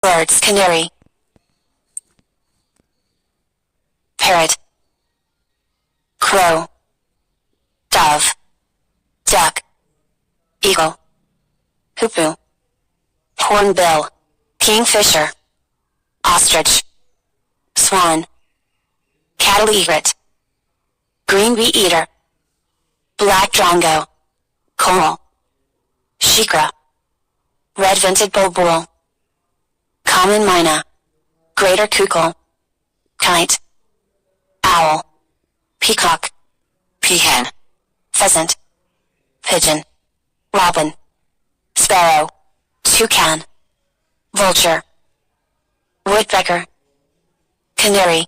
Birds, canary. Parrot. Crow. Dove. Duck. Eagle. Hoopoo. Hornbill. Kingfisher. Ostrich. Swan. Cattle egret. Green bee eater. Black drongo. Coral. Shikra. Red-vented bulbul. Common myna. Greater cuckoo. Kite. Owl. Peacock. Peahen. Pheasant. Pigeon. Robin. Sparrow. Toucan. Vulture. Woodpecker. Canary.